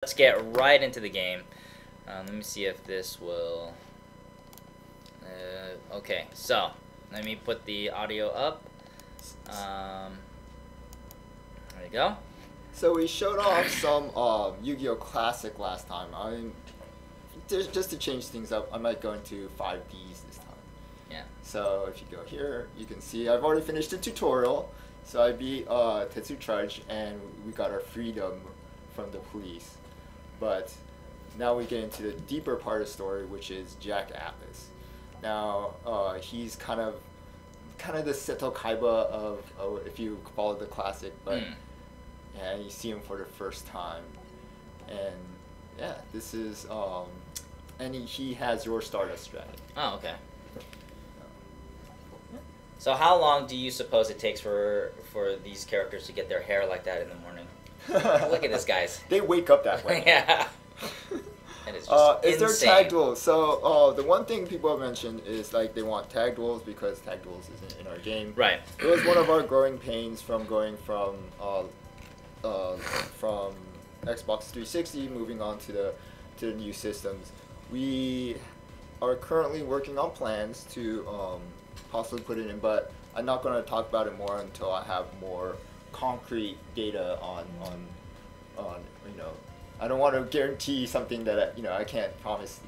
let's get right into the game. Let me see if this will... okay, so let me put the audio up. There you go. So we showed off some Yu-Gi-Oh! Classic last time. Just to change things up, I might go into 5Ds this time. Yeah. So if you go here, you can see I've already finished the tutorial. So I beat Tetsu Trudge, and we got our freedom from the police. But now we get into the deeper part of the story, which is Jack Atlas. Now he's kind of the Seto Kaiba of if you follow the classic, but yeah, you see him for the first time, and yeah, this is and he has your Stardust strategy. Oh, okay. So how long do you suppose it takes for these characters to get their hair like that in the morning? Look at this, guys. They wake up that way. Yeah. That is just is there insane. tag duels? So the one thing people have mentioned is like they want tag duels because tag duels isn't in our game. Right. It was one of our growing pains from going from Xbox 360 moving on to the new systems. We are currently working on plans to possibly put it in, but I'm not going to talk about it more until I have more concrete data on you know. I don't want to guarantee something that I can't promise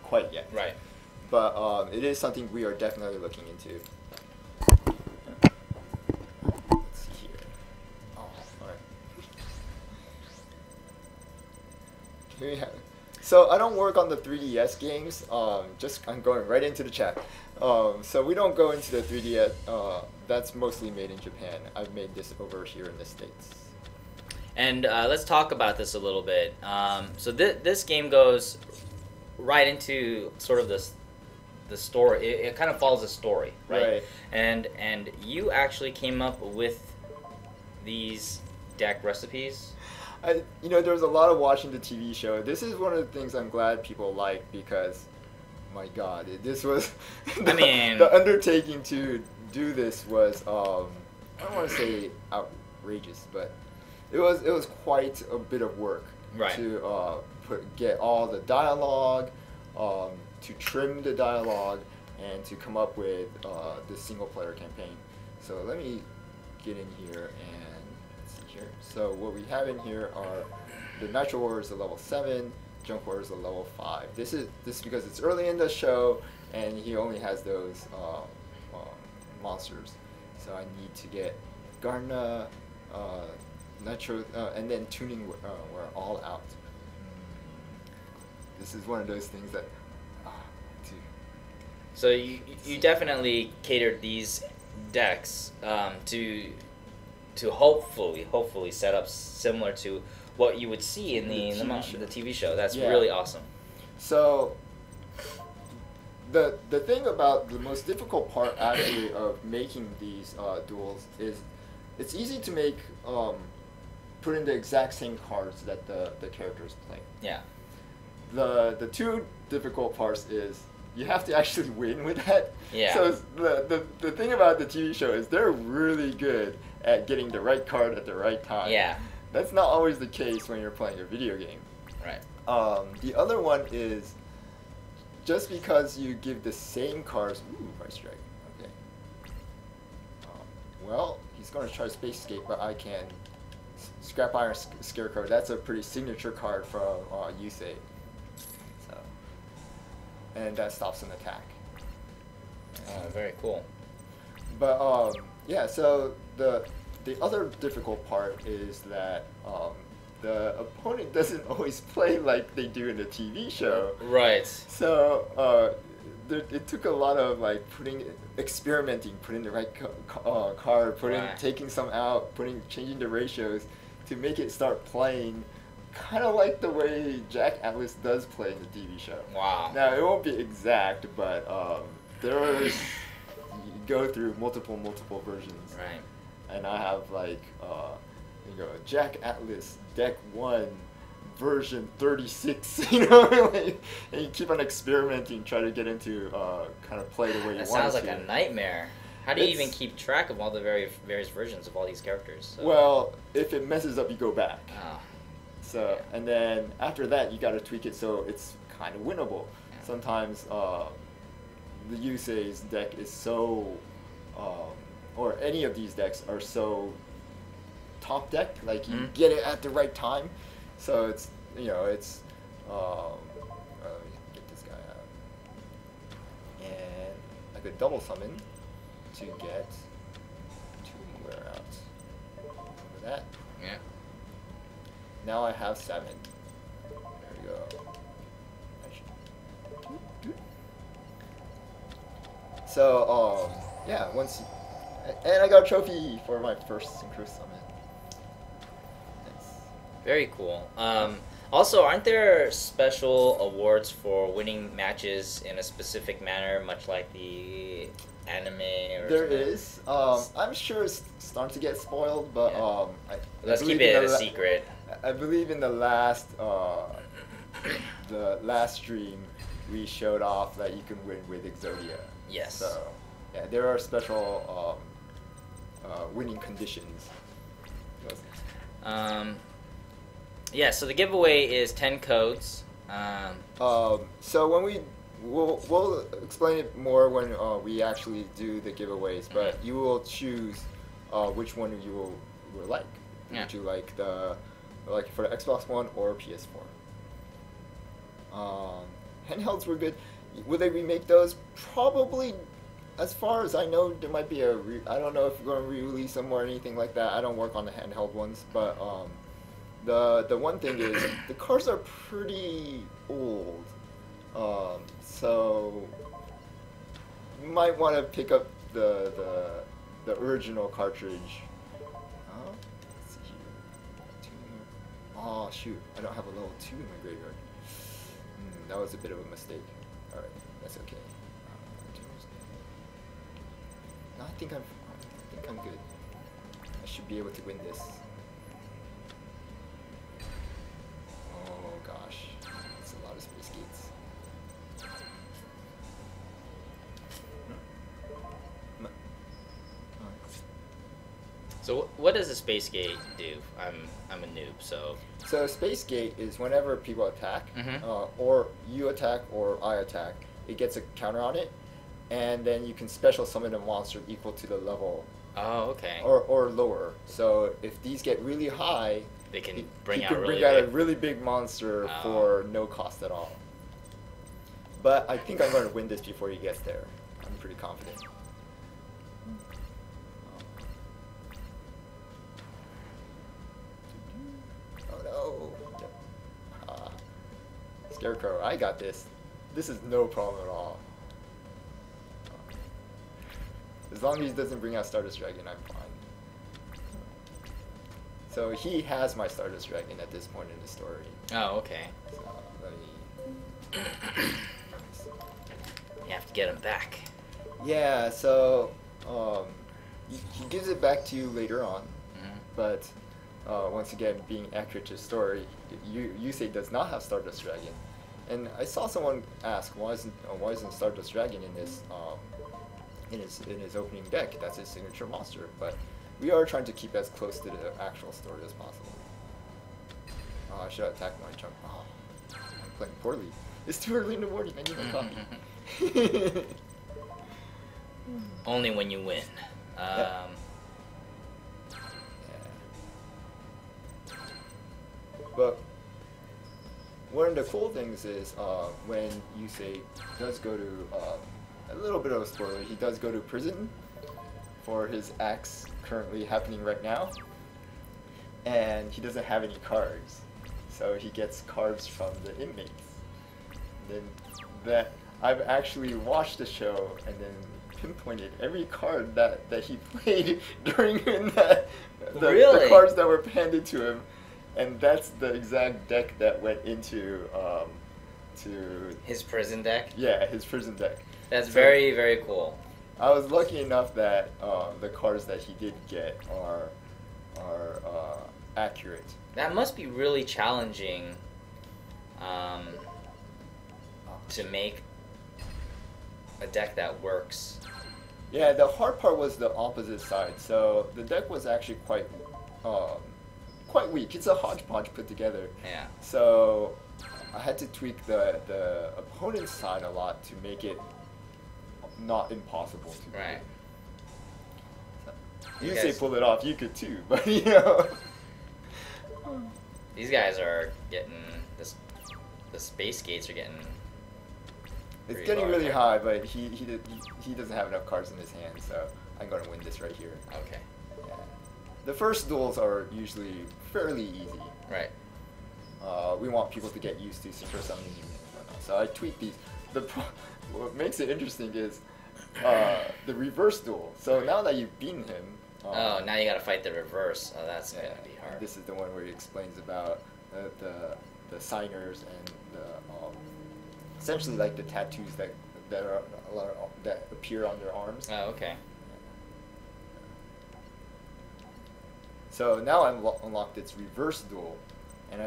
quite yet. Right. But it is something we are definitely looking into. Let's see here. Oh, all right. Here we have. So I don't work on the 3DS games. I'm going right into the chat. So we don't go into the 3DS. That's mostly made in Japan. I've made this over here in the States. And let's talk about this a little bit. So this game goes right into sort of the story. It kind of follows a story, right? And you actually came up with these deck recipes. There was a lot of watching the TV show. This is one of the things I'm glad people like because, my God, this was the undertaking to do this was I don't want to say outrageous, but it was quite a bit of work to get all the dialogue, to trim the dialogue, and to come up with the single player campaign. So let me get in here and let's see here. So what we have in here are the Natural Warriors at level 7, Junk Warriors at level 5. This is because it's early in the show and he only has those monsters. So I need to get Garna, Nitro, and then tuning we're all out. This is one of those things that So you definitely catered these decks to hopefully set up similar to what you would see in the TV show. That's really awesome. So the thing about the most difficult part actually of making these duels is it's easy to make put in the exact same cards that the characters play. Yeah. The two difficult parts is you have to actually win with that. Yeah. So the thing about the TV show is they're really good at getting the right card at the right time. Yeah. That's not always the case when you're playing a video game. Right. The other one is just because you give the same cards. Ooh, Price Strike. Okay. Well, he's going to try Space Escape, but I can Scrap Iron Scarecrow. That's a pretty signature card from Yusei. So, and that stops an attack. Very cool. But yeah, so the other difficult part is that the opponent doesn't always play like they do in the TV show. Right. So it took a lot of like experimenting, putting the right card, taking some out, changing the ratios to make it start playing kind of like the way Jack Atlas does play in the TV show. Wow. Now it won't be exact, but you go through multiple versions. Right. And I have like Jack Atlas deck 1 version 36, and you keep on experimenting, try to get into kind of play the way you want to. That sounds like a nightmare. How do you even keep track of all the various versions of all these characters? So. Well, if it messes up, you go back. Oh. So and then after that, you got to tweak it so it's kind of winnable. Yeah. Sometimes the Yusei's deck is so, or any of these decks are so top deck, like you get it at the right time. So it's it's. Let me get this guy out, and I could double summon to get 2 wear out. Remember that? Yeah. Now I have 7. There we go. So, yeah, and I got a trophy for my first synchro summon. Nice. Very cool. Also, aren't there special awards for winning matches in a specific manner, much like the anime? Or there something? Is. I'm sure it's starting to get spoiled, but yeah. Let's keep it a secret. I believe in the last stream we showed off that you can win with Exodia. Yes. So yeah, there are special winning conditions. Yeah, so the giveaway is 10 codes. So when we'll explain it more when we actually do the giveaways, but you will choose which one you will like. Yeah. Would you like for the Xbox One or PS4? Handhelds were good. Will they remake those? Probably. As far as I know, there might be I don't know if we're going to re-release them or anything like that. I don't work on the handheld ones, but the one thing is the cards are pretty old, so you might want to pick up the original cartridge. Let's see here. Oh shoot! I don't have a level 2 in my graveyard. That was a bit of a mistake. All right, that's okay. No, I think I'm good. I should be able to win this. Oh gosh, that's a lot of space gates. So what does a space gate do? I'm a noob, so. So space gate is whenever people attack, or you attack or I attack, it gets a counter on it, and then you can special summon a monster equal to the level. Oh, okay. Or lower. So if these get really high, they can bring out a really big monster for no cost at all. But I think I'm going to win this before he gets there. I'm pretty confident. Oh no! Scarecrow, I got this. This is no problem at all. As long as he doesn't bring out Stardust Dragon, I'm fine. So he has my Stardust Dragon at this point in the story. Oh, okay. So let me... You have to get him back. Yeah, so he gives it back to you later on, but once again, being accurate to the story, Yusei does not have Stardust Dragon. And I saw someone ask, why isn't Stardust Dragon in this in his opening deck? That's his signature monster. But we are trying to keep as close to the actual story as possible. I should attack my jump. I'm playing poorly. It's too early in the morning. I need my coffee. Only when you win. Yeah. But one of the cool things is when Yusei does go to, a little bit of a spoiler, he does go to prison for his acts currently happening right now, and he doesn't have any cards, so he gets cards from the inmates. Then that I've actually watched the show and then pinpointed every card that he played during the cards that were handed to him. And that's the exact deck that went into to his prison deck? Yeah, his prison deck. That's very, very cool. I was lucky enough that the cards that he did get are accurate. That must be really challenging to make a deck that works. Yeah, the hard part was the opposite side. So the deck was actually quite quite weak. It's a hodgepodge put together. Yeah. So I had to tweak the opponent's side a lot to make it not impossible to do. Right. You say pull it off, you could too, but you know. These guys are getting the space gates are getting. It's getting really high, but he doesn't have enough cards in his hand, so I'm going to win this right here. Okay. Yeah. The first duels are usually fairly easy. Right. We want people to get used to synchro summoning and whatnot. So I tweak these. What makes it interesting is the reverse duel. So now that you've beaten him. Now you got to fight the reverse. Oh, that's gonna be hard. This is the one where he explains about the signers and the essentially like the tattoos that appear on their arms. Oh, okay. So now I'm unlocked its reverse duel, and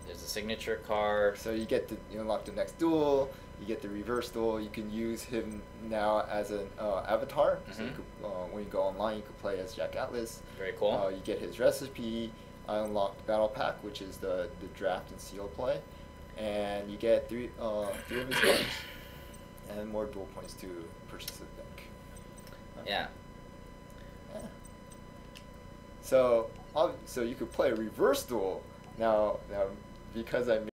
There's a signature card. So you unlock the next duel. You get the reverse duel. You can use him now as an avatar. So you could, when you go online, you can play as Jack Atlas. Very cool. You get his recipe. I unlocked Battle Pack, which is the draft and seal play, and you get three of his cards, and more duel points to purchase a deck. Yeah. So you could play a reverse duel now because I